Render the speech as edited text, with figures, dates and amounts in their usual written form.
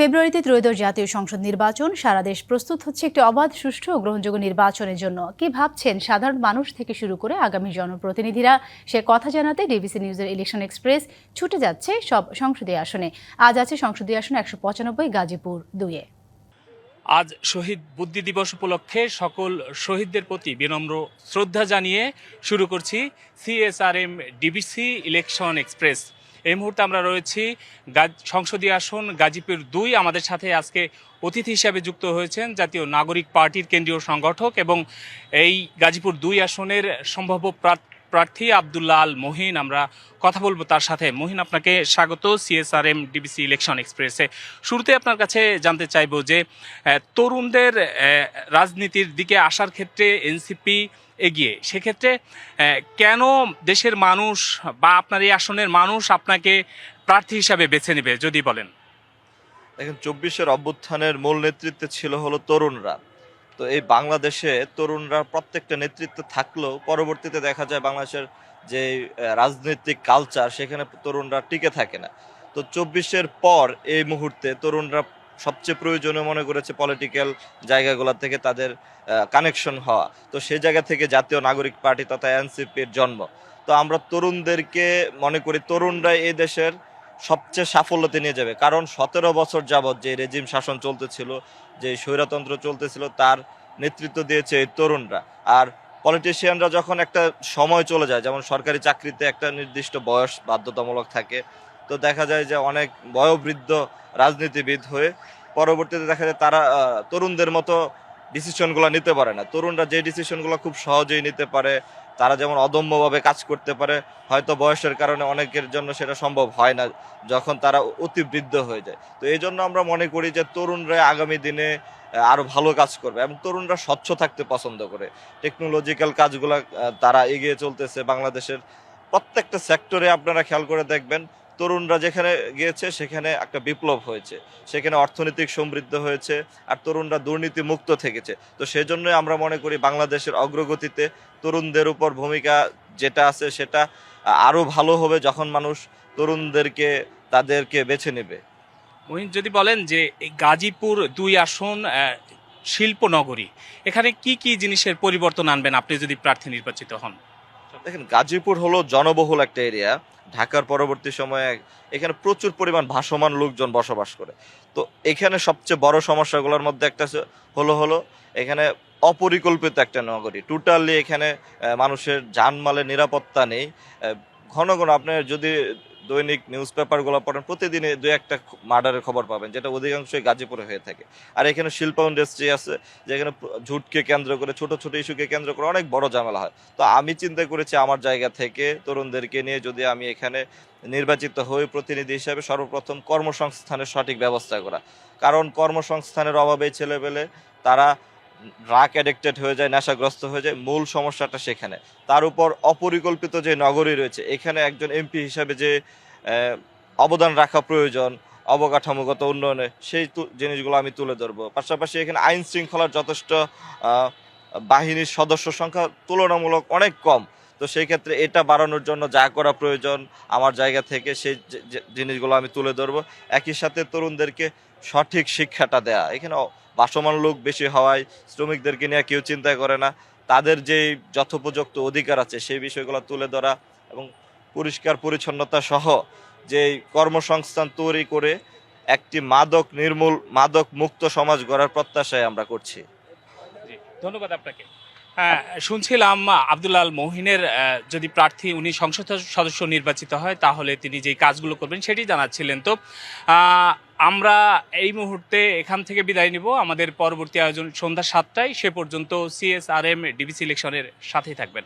ফেব্রুয়ারিতে ত্রয়োদশ জাতীয় সংসদ নির্বাচন, সারা দেশ প্রস্তুত হচ্ছে একটি অবাধ, সুষ্ঠু ও গ্রহণযোগ্য নির্বাচনের জন্য। কি ভাবছেন সাধারণ মানুষ থেকে শুরু করে আগামী জনপ্রতিনিধিরা, সে কথা জানাতে ডিবিসি নিউজের ইলেকশন এক্সপ্রেস ছুটে যাচ্ছে সব সংসদীয় আসনে। আজ আছে সংসদীয় আসন 195 গাজীপুর 2-এ। আজ শহীদ বুদ্ধি দিবস উপলক্ষে সকল শহীদদের প্রতি বিনম্র শ্রদ্ধা জানিয়ে শুরু করছি সিএসআরএম ডিবিসি ইলেকশন এক্সপ্রেস। এই মুহূর্তে আমরা রয়েছি সংসদীয় আসন গাজীপুর 2। আমাদের সাথে আজকে অতিথি হিসাবে যুক্ত হয়েছেন জাতীয় নাগরিক পার্টির কেন্দ্রীয় সংগঠক এবং এই গাজীপুর 2 আসনের সম্ভাব্য প্রার্থী আব্দুল্লাহ আল মহিন। আমরা কথা বলবো তার সাথে। মহিন, আপনাকে স্বাগত সিএসআরএম ডিবিসি ইলেকশন এক্সপ্রেসে। শুরুতে আপনার কাছে জানতে চাইবো যে তরুণদের রাজনীতির দিকে আসার ক্ষেত্রে এনসিপি এগিয়ে, সেক্ষেত্রে কেন দেশের মানুষ বা আপনার এই আসনের মানুষ আপনাকে প্রার্থী হিসাবে বেছে নেবে যদি বলেন। দেখেন, 24-এর অভ্যুত্থানের মূল নেতৃত্বে ছিল হলো তরুণরা। তো এই বাংলাদেশে তরুণরা প্রত্যেকটা নেতৃত্বে থাকলেও পরবর্তীতে দেখা যায় বাংলাদেশের যে রাজনৈতিক কালচার, সেখানে তরুণরা টিকে থাকে না। তো 24-এর পর এই মুহূর্তে তরুণরা সবচেয়ে প্রয়োজনীয় মনে করেছে পলিটিক্যাল জায়গাগুলো থেকে তাদের কানেকশন হওয়া। তো সেই জায়গা থেকে জাতীয় নাগরিক পার্টি তথা এনসিপির জন্ম। তো আমরা তরুণদেরকে মনে করি তরুণরা এই দেশের সবচেয়ে সাফল্যতে নিয়ে যাবে, কারণ 17 বছর যাবৎ যে রেজিম শাসন চলতেছিল, যে স্বৈরতন্ত্র চলতেছিল, তার নেতৃত্ব দিয়েছে এই তরুণরা। আর পলিটিশিয়ানরা যখন একটা সময় চলে যায়, যেমন সরকারি চাকরিতে একটা নির্দিষ্ট বয়স বাধ্যতামূলক থাকে, তো দেখা যায় যে অনেক বয়োবৃদ্ধ রাজনীতিবিদ হয়ে পরবর্তীতে দেখা যায় তারা তরুণদের মতো ডিসিশনগুলো নিতে পারে না। তরুণরা যে ডিসিশনগুলো খুব সহজেই নিতে পারে, তারা যেমন অদম্যভাবে কাজ করতে পারে, হয়তো বয়সের কারণে অনেকের জন্য সেটা সম্ভব হয় না যখন তারা অতি বৃদ্ধ হয়ে যায়। তো এই জন্য আমরা মনে করি যে তরুণরা আগামী দিনে আরো ভালো কাজ করবে এবং তরুণরা স্বচ্ছ থাকতে পছন্দ করে। টেকনোলজিক্যাল কাজগুলো তারা এগিয়ে চলতেছে বাংলাদেশের প্রত্যেকটা সেক্টরে। আপনারা খেয়াল করে দেখবেন, তরুণরা যেখানে গিয়েছে সেখানে একটা বিপ্লব হয়েছে, সেখানে অর্থনৈতিক সমৃদ্ধ হয়েছে, আর তরুণরা দুর্নীতি মুক্ত থেকেছে। তো সেজন্যই আমরা মনে করি বাংলাদেশের অগ্রগতিতে তরুণদের উপর ভূমিকা যেটা আছে সেটা আরো ভালো হবে যখন মানুষ তাদেরকে বেছে নেবে। মহিন, যদি বলেন যে এই গাজীপুর 2 আসন শিল্পনগরী, এখানে কি কি জিনিসের পরিবর্তন আনবেন আপনি যদি প্রার্থী নির্বাচিত হন? দেখেন, গাজীপুর হলো জনবহুল একটা এরিয়া। ঢাকার পরবর্তী সময়ে এখানে প্রচুর পরিমাণ ভাসমান লোকজন বসবাস করে। তো এখানে সবচেয়ে বড় সমস্যাগুলোর মধ্যে একটা হলো এখানে অপরিকল্পিত একটা নগরী। টোটালি এখানে মানুষের জানমালের নিরাপত্তা নেই। ঘন ঘন আপনার যদি দৈনিক নিউজ পেপারগুলো পড়েন, প্রতিদিনে 2-1টা মার্ডারের খবর পাবেন, যেটা অধিকাংশই গাজীপুরে হয়ে থাকে। আর এখানে শিল্প ইন্ডাস্ট্রি আছে, যেখানে ঝুটকে কেন্দ্র করে, ছোট ছোট ইস্যুকে কেন্দ্র করে অনেক বড় ঝামেলা হয়। তো আমি চিন্তা করেছি আমার জায়গা থেকে তরুণদেরকে নিয়ে যদি আমি এখানে নির্বাচিত হই প্রতিনিধি হিসাবে, সর্বপ্রথম কর্মসংস্থানের সঠিক ব্যবস্থা করা। কারণ কর্মসংস্থানের অভাবে ছেলেপেলে তারা ড্রাগ অ্যাডিক্টেড হয়ে যায়, নেশাগ্রস্ত হয়ে যায়। মূল সমস্যাটা সেখানে। তার উপর অপরিকল্পিত যে নগরী রয়েছে, এখানে একজন এমপি হিসাবে যে অবদান রাখা প্রয়োজন অবকাঠামোগত উন্নয়নে, সেই জিনিসগুলো আমি তুলে ধরবো। পাশাপাশি এখানে আইন শৃঙ্খলার যথেষ্ট বাহিনীর সদস্য সংখ্যা তুলনামূলক অনেক কম। তো সেই ক্ষেত্রে এটা বাড়ানোর জন্য যা করা প্রয়োজন আমার জায়গা থেকে সেই জিনিসগুলো আমি তুলে ধরবো। একই সাথে তরুণদেরকে সঠিক শিক্ষাটা দেয়া। এখানে বাসমান লোক বেশি হওয়ায় শ্রমিকদেরকে নিয়ে কেউ চিন্তা করে না। তাদের যে যথোপযুক্ত অধিকার আছে সেই বিষয়গুলো তুলে ধরা এবং পরিষ্কার পরিচ্ছন্নতা সহ যে কর্মসংস্থান তৈরি করে একটি মাদক মুক্ত সমাজ গড়ার প্রত্যাশায় আমরা করছি। ধন্যবাদ আপনাকে। শুনছিলাম আব্দুল্লাহ আল মহিনের যদি প্রার্থী উনি সংসদ সদস্য নির্বাচিত হয় তাহলে তিনি যেই কাজগুলো করবেন সেটি জানাচ্ছিলেন। তো আমরা এই মুহূর্তে এখান থেকে বিদায় নিব। আমাদের পরবর্তী আয়োজন সন্ধ্যা 7টায়। সে পর্যন্ত সিএসআরএম ডিবিসি ইলেকশনের সাথেই থাকবেন।